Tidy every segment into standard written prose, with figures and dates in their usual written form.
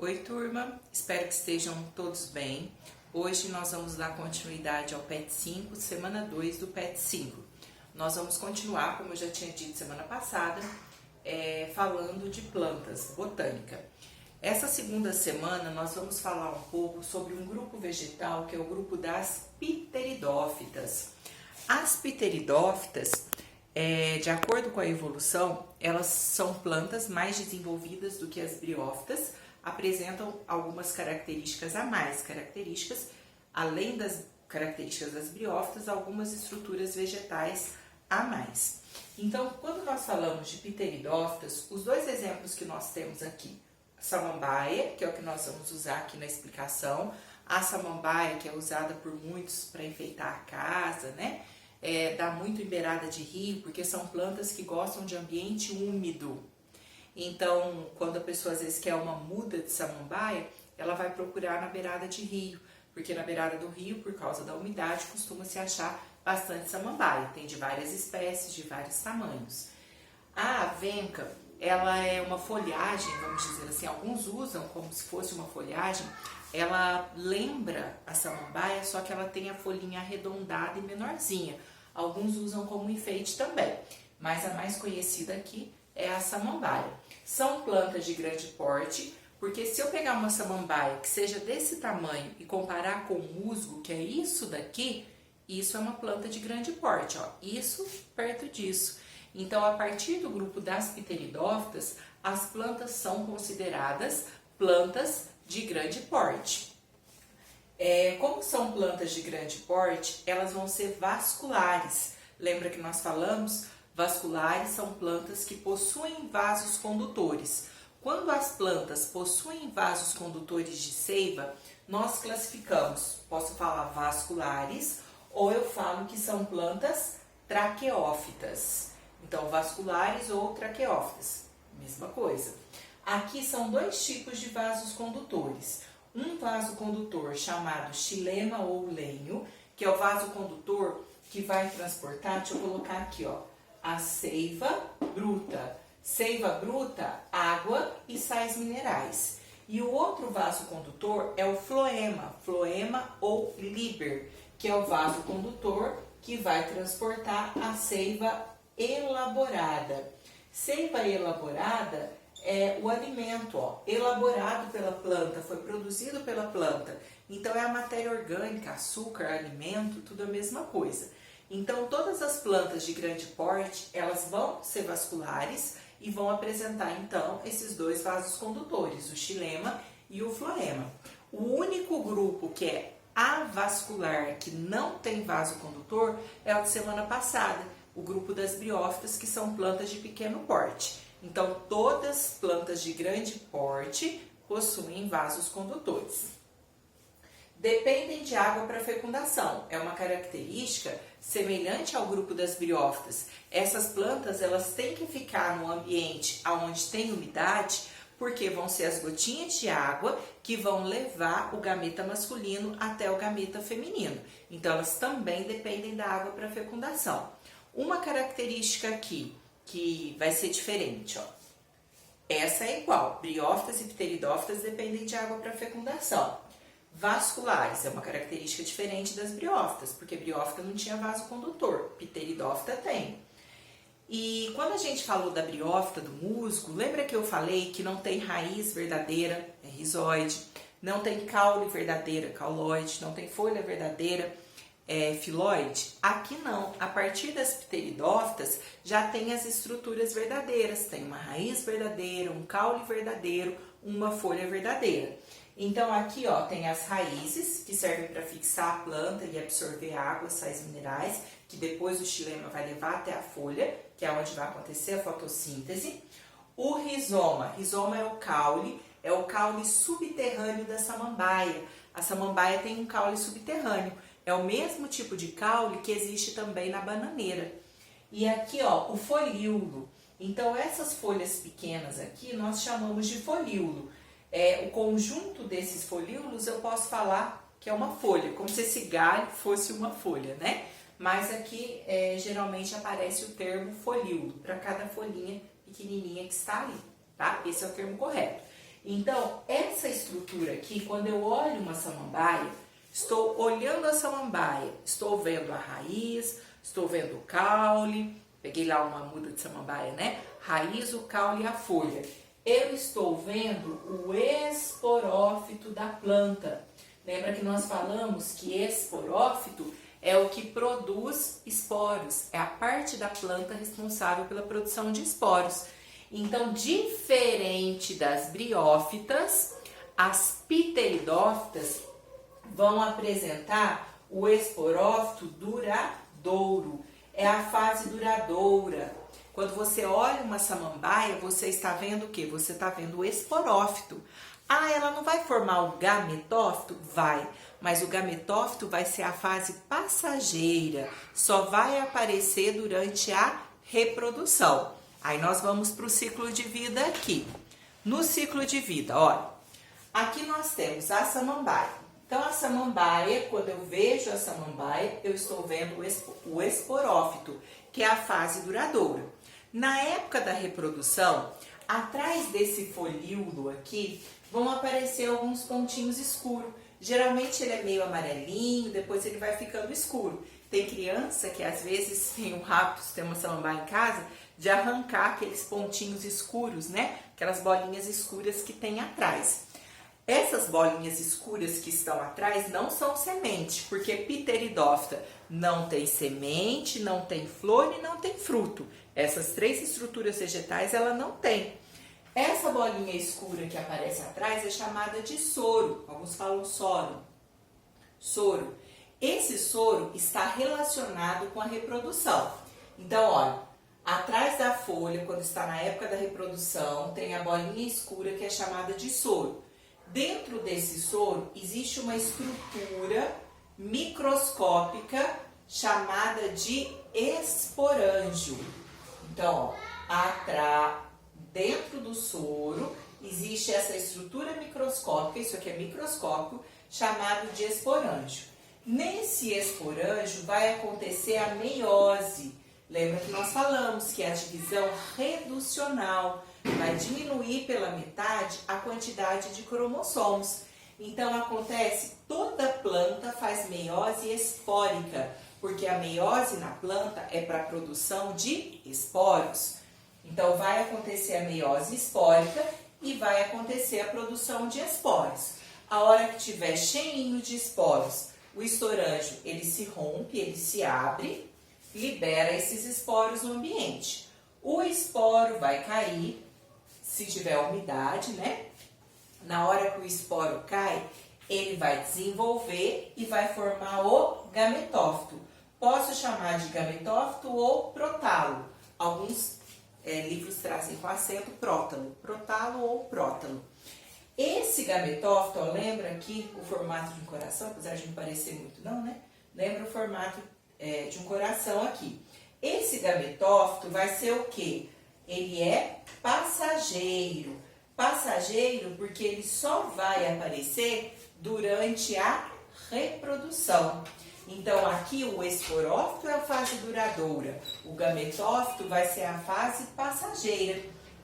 Oi, turma, espero que estejam todos bem. Hoje nós vamos dar continuidade ao PET 5, semana 2 do PET 5. Nós vamos continuar, como eu já tinha dito semana passada, falando de plantas, botânica. Essa segunda semana nós vamos falar um pouco sobre um grupo vegetal que é o grupo das pteridófitas. As pteridófitas, de acordo com a evolução, elas são plantas mais desenvolvidas do que as briófitas, apresentam algumas características a mais, além das características das briófitas, algumas estruturas vegetais a mais. Então, quando nós falamos de pteridófitas, os dois exemplos que nós temos aqui, a samambaia, que é o que nós vamos usar aqui na explicação, a samambaia que é usada por muitos para enfeitar a casa, né? Dá muito em beirada de rio, porque são plantas que gostam de ambiente úmido. Então, quando a pessoa às vezes quer uma muda de samambaia, ela vai procurar na beirada de rio, porque na beirada do rio, por causa da umidade, costuma se achar bastante samambaia. Tem de várias espécies, de vários tamanhos. A avenca, ela é uma folhagem, vamos dizer assim, alguns usam como se fosse uma folhagem. Ela lembra a samambaia, só que ela tem a folhinha arredondada e menorzinha. Alguns usam como enfeite também, mas a mais conhecida aqui é a samambaia. São plantas de grande porte, porque se eu pegar uma samambaia que seja desse tamanho e comparar com o musgo, que é isso daqui, isso é uma planta de grande porte, ó, isso perto disso. Então, a partir do grupo das pteridófitas, as plantas são consideradas plantas de grande porte. Como são plantas de grande porte, elas vão ser vasculares. Lembra que nós falamos? Vasculares são plantas que possuem vasos condutores. Quando as plantas possuem vasos condutores de seiva, nós classificamos, posso falar vasculares, ou eu falo que são plantas traqueófitas. Então, vasculares ou traqueófitas, mesma coisa. Aqui são dois tipos de vasos condutores. Um vaso condutor chamado xilema ou lenho, que é o vaso condutor que vai transportar, deixa eu colocar aqui, ó, a seiva bruta. Seiva bruta, água e sais minerais. E o outro vaso condutor é o floema ou liber, que é o vaso condutor que vai transportar a seiva elaborada. Seiva elaborada é o alimento, ó, elaborado pela planta, foi produzido pela planta. Então é a matéria orgânica, açúcar, alimento, tudo a mesma coisa. Então, todas as plantas de grande porte, elas vão ser vasculares e vão apresentar, então, esses dois vasos condutores, o xilema e o floema. O único grupo que é avascular, que não tem vaso condutor, é o de semana passada, o grupo das briófitas, que são plantas de pequeno porte. Então, todas as plantas de grande porte possuem vasos condutores. Dependem de água para fecundação, é uma característica semelhante ao grupo das briófitas. Essas plantas, elas têm que ficar no ambiente onde tem umidade, porque vão ser as gotinhas de água que vão levar o gameta masculino até o gameta feminino. Então, elas também dependem da água para fecundação. Uma característica aqui que vai ser diferente, ó. Essa é igual, briófitas e pteridófitas dependem de água para fecundação. Vasculares é uma característica diferente das briófitas, porque briófita não tinha vaso condutor, pteridófita tem. E quando a gente falou da briófita, do musgo, lembra que eu falei que não tem raiz verdadeira, é rizoide, não tem caule verdadeira, cauloide, não tem folha verdadeira, filoide? Aqui não, a partir das pteridófitas já tem as estruturas verdadeiras, tem uma raiz verdadeira, um caule verdadeiro, uma folha verdadeira. Então, aqui, ó, tem as raízes, que servem para fixar a planta e absorver água, sais minerais, que depois o xilema vai levar até a folha, que é onde vai acontecer a fotossíntese. O rizoma é o caule subterrâneo da samambaia. A samambaia tem um caule subterrâneo, é o mesmo tipo de caule que existe também na bananeira. E aqui, ó, o folíolo. Então, essas folhas pequenas aqui, nós chamamos de folíolo. O conjunto desses folíolos eu posso falar que é uma folha, como se esse galho fosse uma folha, né? Mas aqui geralmente aparece o termo folíolo para cada folhinha pequenininha que está ali, tá? Esse é o termo correto. Então, essa estrutura aqui, quando eu olho uma samambaia, estou olhando a samambaia, estou vendo a raiz, estou vendo o caule, peguei lá uma muda de samambaia, né? Raiz, o caule e a folha. Eu estou vendo o esporófito da planta. Lembra que nós falamos que esporófito é o que produz esporos, é a parte da planta responsável pela produção de esporos. Então, diferente das briófitas, as pteridófitas vão apresentar o esporófito duradouro, é a fase duradoura. Quando você olha uma samambaia, você está vendo o quê? Você está vendo o esporófito. Ah, ela não vai formar o gametófito? Vai, mas o gametófito vai ser a fase passageira, só vai aparecer durante a reprodução. Aí nós vamos para o ciclo de vida aqui. No ciclo de vida, olha, aqui nós temos a samambaia. Então, a samambaia, quando eu vejo a samambaia, eu estou vendo o esporófito, que é a fase duradoura. Na época da reprodução, atrás desse folíolo aqui, vão aparecer alguns pontinhos escuros. Geralmente ele é meio amarelinho, depois ele vai ficando escuro. Tem criança que às vezes tem o hábito de ter uma samambaia em casa, de arrancar aqueles pontinhos escuros, né? Aquelas bolinhas escuras que tem atrás. Essas bolinhas escuras que estão atrás não são semente, porque pteridófita não tem semente, não tem flor e não tem fruto. Essas três estruturas vegetais ela não tem. Essa bolinha escura que aparece atrás é chamada de soro. Alguns falam soro. Soro. Esse soro está relacionado com a reprodução. Então, olha, atrás da folha, quando está na época da reprodução, tem a bolinha escura que é chamada de soro. Dentro desse soro existe uma estrutura microscópica chamada de esporângio. Então, ó, dentro do soro existe essa estrutura microscópica, isso aqui é microscópico, chamado de esporângio. Nesse esporângio vai acontecer a meiose. Lembra que nós falamos que é a divisão reducional, vai diminuir pela metade a quantidade de cromossomos. Então acontece, toda planta faz meiose espórica, porque a meiose na planta é para a produção de esporos. Então vai acontecer a meiose espórica e vai acontecer a produção de esporos. A hora que tiver cheinho de esporos, o esporângio ele se rompe, ele se abre, libera esses esporos no ambiente. O esporo vai cair, se tiver umidade, né? Na hora que o esporo cai, ele vai desenvolver e vai formar o gametófito. Posso chamar de gametófito ou prótalo. Alguns livros trazem com acento prótalo, prótalo ou prótalo. Esse gametófito, ó, lembra aqui o formato de um coração, apesar de não parecer muito não, né? Lembra o formato de um coração aqui. Esse gametófito vai ser o quê? Ele é passageiro. Passageiro porque ele só vai aparecer durante a reprodução. Então, aqui o esporófito é a fase duradoura, o gametófito vai ser a fase passageira.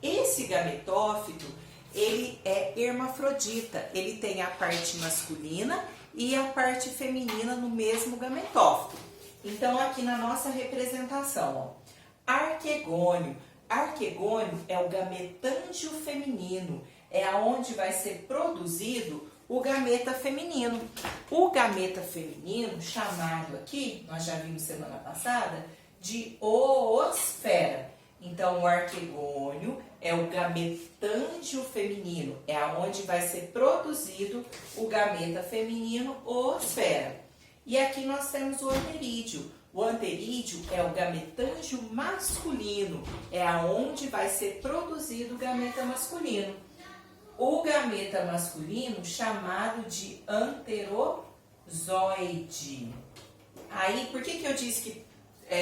Esse gametófito, ele é hermafrodita, ele tem a parte masculina e a parte feminina no mesmo gametófito. Então, aqui na nossa representação, ó, arquegônio. Arquegônio é o gametândio feminino, é aonde vai ser produzido o gameta feminino. O gameta feminino, chamado aqui, nós já vimos semana passada, de oosfera. Então, o arquegônio é o gametândio feminino, é aonde vai ser produzido o gameta feminino, oosfera. E aqui nós temos o anterídeo. O anterídeo é o gametândio masculino, é aonde vai ser produzido o gameta masculino. O gameta masculino chamado de anterozoide. Aí, por que eu disse que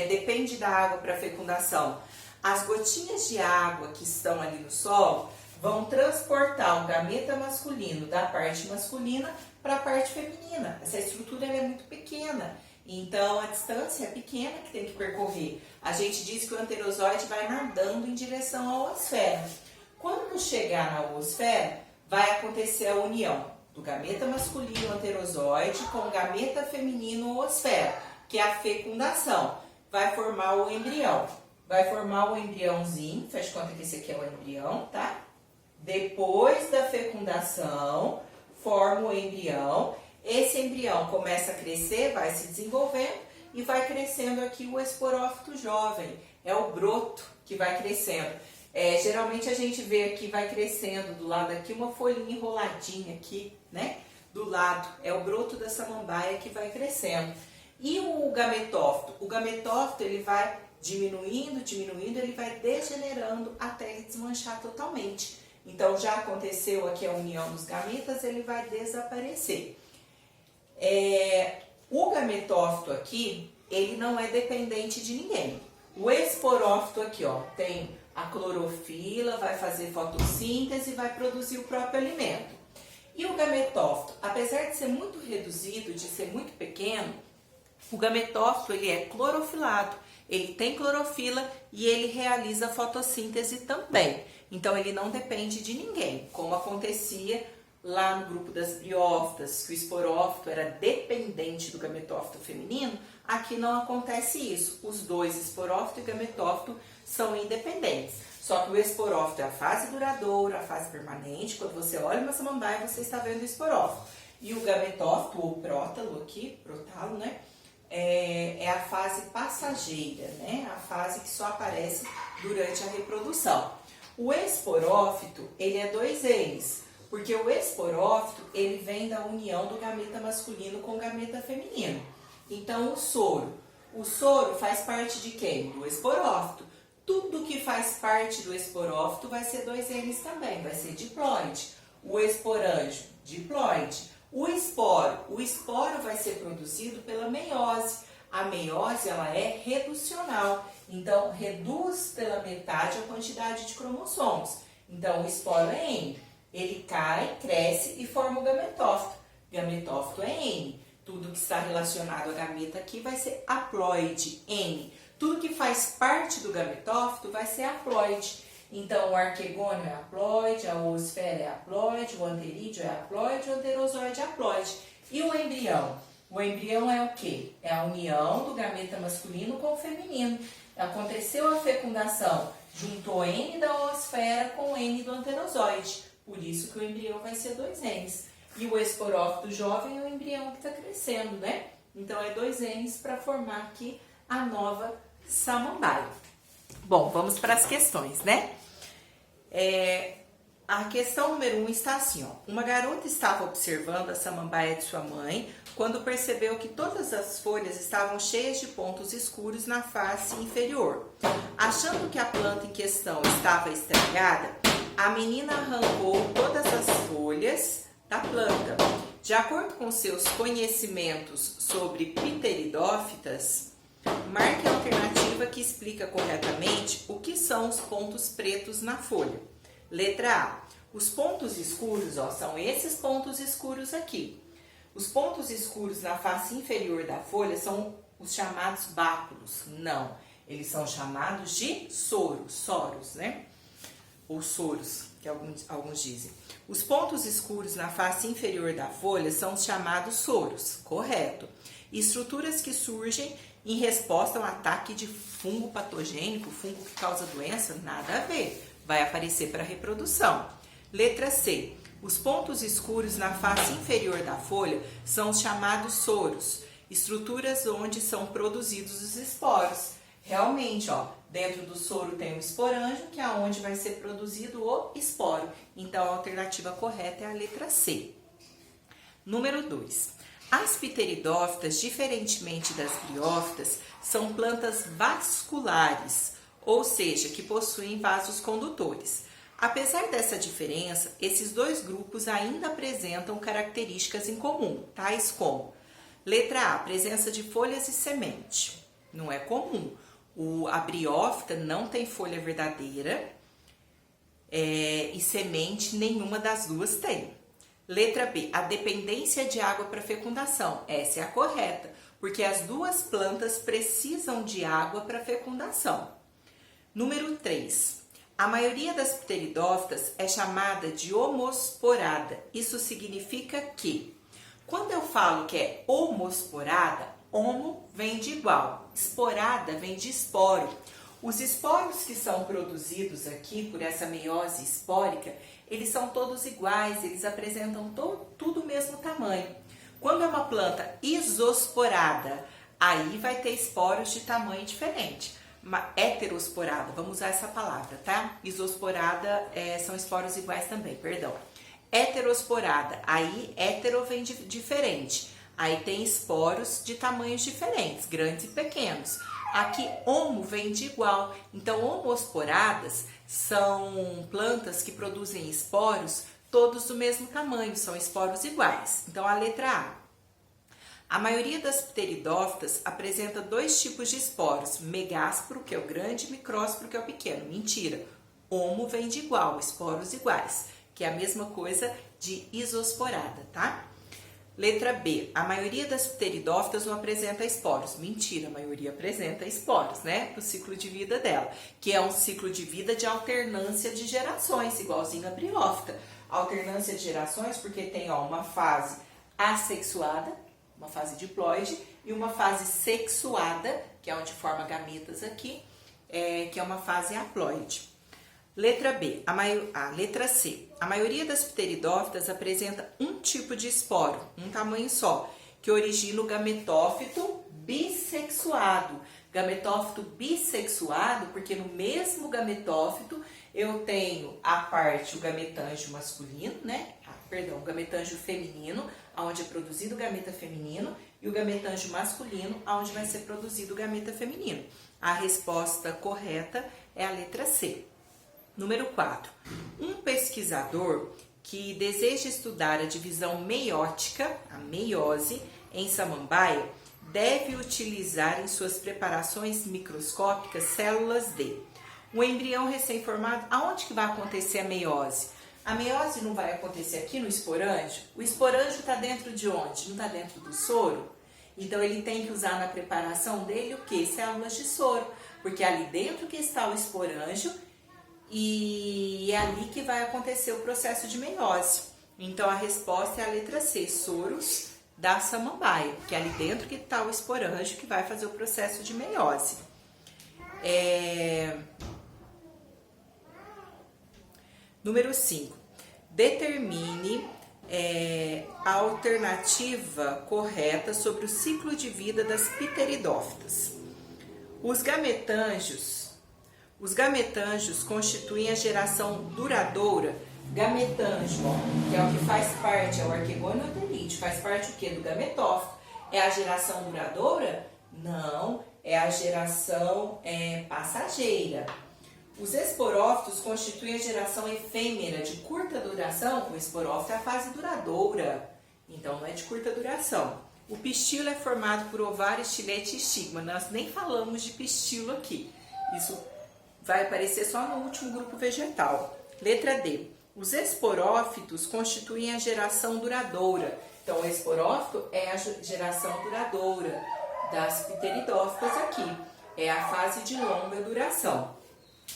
depende da água para fecundação? As gotinhas de água que estão ali no solo vão transportar o gameta masculino da parte masculina para a parte feminina. Essa estrutura é muito pequena, então a distância é pequena que tem que percorrer. A gente diz que o anterozoide vai nadando em direção à oosfera. Quando chegar na oosfera, vai acontecer a união do gameta masculino anterozoide com o gameta feminino oosfera, que é a fecundação. Vai formar o embrião. Vai formar o embriãozinho, faz conta que esse aqui é o embrião, tá? Depois da fecundação, forma o embrião. Esse embrião começa a crescer, vai se desenvolvendo e vai crescendo aqui o esporófito jovem. É o broto que vai crescendo. Geralmente a gente vê aqui, vai crescendo do lado aqui, uma folhinha enroladinha aqui, né? Do lado, é o broto da samambaia que vai crescendo. E o gametófito? O gametófito, ele vai diminuindo, ele vai degenerando até ele desmanchar totalmente. Então, já aconteceu aqui a união dos gametas, ele vai desaparecer. O gametófito aqui, ele não é dependente de ninguém. O esporófito aqui, ó, tem a clorofila, vai fazer fotossíntese e vai produzir o próprio alimento. E o gametófito, apesar de ser muito reduzido, de ser muito pequeno, o gametófito, ele é clorofilado, ele tem clorofila e ele realiza fotossíntese também. Então, ele não depende de ninguém, como acontecia lá no grupo das briófitas, que o esporófito era dependente do gametófito feminino. Aqui não acontece isso. Os dois, esporófito e gametófito, são independentes. Só que o esporófito é a fase duradoura, a fase permanente. Quando você olha uma samambaia, você está vendo o esporófito. E o gametófito, ou prótalo aqui, prótalo, né? É a fase passageira, né? A fase que só aparece durante a reprodução. O esporófito, ele é 2 N's, porque o esporófito, ele vem da união do gameta masculino com o gameta feminino. Então, o soro faz parte de quem? Do esporófito. Tudo que faz parte do esporófito vai ser 2 N's também, vai ser diploide. O esporângio, diploide. O esporo vai ser produzido pela meiose. A meiose, ela é reducional, então reduz pela metade a quantidade de cromossomos. Então, o esporo é N. Ele cai, cresce e forma o gametófito. Gametófito é N. Tudo que está relacionado a gameta aqui vai ser haploide, N. Tudo que faz parte do gametófito vai ser haploide. Então, o arquegônio é haploide, a oosfera é haploide, o anterídeo é haploide, o anterozoide é haploide. E o embrião? O embrião é o quê? É a união do gameta masculino com o feminino. Aconteceu a fecundação, juntou N da oosfera com N do anterozoide. Por isso que o embrião vai ser 2 N's. E o esporófito jovem é o embrião que está crescendo, né? Então, é 2 N's para formar aqui a nova samambaia. Bom, vamos para as questões, né? A questão número 1 está assim, ó. Uma garota estava observando a samambaia de sua mãe quando percebeu que todas as folhas estavam cheias de pontos escuros na face inferior. Achando que a planta em questão estava estragada, a menina arrancou todas as folhas da planta. De acordo com seus conhecimentos sobre pteridófitas, marque a alternativa que explica corretamente o que são os pontos pretos na folha. Letra A. Os pontos escuros, ó, são esses pontos escuros aqui. Os pontos escuros na face inferior da folha são os chamados báculos. Não, eles são chamados de soros, né? Ou soros, que alguns dizem. Os pontos escuros na face inferior da folha são os chamados soros, correto. Estruturas que surgem em resposta a um ataque de fungo patogênico, fungo que causa doença, nada a ver, vai aparecer para reprodução. Letra C. Os pontos escuros na face inferior da folha são os chamados soros, estruturas onde são produzidos os esporos. Realmente, ó, dentro do soro tem o esporângio, que é onde vai ser produzido o esporo. Então, a alternativa correta é a letra C. Número 2. As pteridófitas, diferentemente das briófitas, são plantas vasculares, ou seja, que possuem vasos condutores. Apesar dessa diferença, esses dois grupos ainda apresentam características em comum, tais como: letra A, presença de folhas e semente. Não é comum. A briófita não tem folha verdadeira e semente, nenhuma das duas tem. Letra B, a dependência de água para fecundação. Essa é a correta, porque as duas plantas precisam de água para fecundação. Número 3. A maioria das pteridófitas é chamada de homosporada. Isso significa que, quando eu falo que é homosporada, homo vem de igual, esporada vem de esporo. Os esporos que são produzidos aqui por essa meiose espórica, eles são todos iguais, eles apresentam tudo o mesmo tamanho. Quando é uma planta isosporada, aí vai ter esporos de tamanho diferente. Uma heterosporada, vamos usar essa palavra, tá? Isosporada são esporos iguais também, perdão. Heterosporada, aí hétero vem de diferente. Aí tem esporos de tamanhos diferentes, grandes e pequenos. Aqui homo vem de igual. Então homosporadas são plantas que produzem esporos todos do mesmo tamanho, são esporos iguais. Então a letra A. A maioria das pteridófitas apresenta dois tipos de esporos, megásporo, que é o grande, e micrósporo, que é o pequeno. Mentira, homo vem de igual, esporos iguais, que é a mesma coisa de isosporada, tá? Letra B, a maioria das pteridófitas não apresenta esporos. Mentira, a maioria apresenta esporos, né? Do ciclo de vida dela, que é um ciclo de vida de alternância de gerações, igualzinho a briófita. Alternância de gerações porque tem uma fase assexuada, uma fase diploide, e uma fase sexuada, que é onde forma gametas aqui, que é uma fase haploide. Letra B, letra C. A maioria das pteridófitas apresenta um tipo de esporo, um tamanho só, que origina o gametófito bissexuado. Gametófito bissexuado, porque no mesmo gametófito eu tenho a parte, o gametângio masculino, né? O gametângio feminino, onde é produzido o gameta feminino, e o gametângio masculino, onde vai ser produzido o gameta feminino. A resposta correta é a letra C. Número 4. Um pesquisador que deseja estudar a divisão meiótica, a meiose, em samambaia, deve utilizar em suas preparações microscópicas células de um embrião recém-formado. Aonde que vai acontecer a meiose? A meiose não vai acontecer aqui no esporângio? O esporângio está dentro de onde? Não está dentro do soro? Então ele tem que usar na preparação dele o quê? Células de soro, porque é ali dentro que está o esporângio e é ali que vai acontecer o processo de meiose. Então a resposta é a letra C, soros da samambaia, que é ali dentro que está o esporângio que vai fazer o processo de meiose. Número 5. Determine a alternativa correta sobre o ciclo de vida das pteridófitas. Os gametângios constituem a geração duradoura. Gametângio, que é o que faz parte, é o arquegônio-otelite, faz parte o que? Do gametófito. É a geração duradoura? Não, é a geração passageira. Os esporófitos constituem a geração efêmera, de curta duração. O esporófito é a fase duradoura, então não é de curta duração. O pistilo é formado por ovário, estilete e estigma. Nós nem falamos de pistilo aqui. Isso vai aparecer só no último grupo vegetal. Letra D. Os esporófitos constituem a geração duradoura. Então, o esporófito é a geração duradoura das pteridófitas aqui. É a fase de longa duração.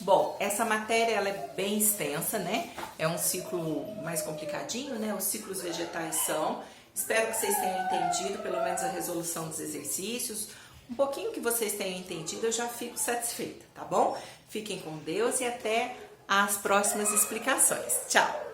Bom, essa matéria ela é bem extensa, né? É um ciclo mais complicadinho, né? Os ciclos vegetais são. Espero que vocês tenham entendido, pelo menos a resolução dos exercícios. Um pouquinho que vocês tenham entendido, eu já fico satisfeita, tá bom? Fiquem com Deus e até as próximas explicações. Tchau!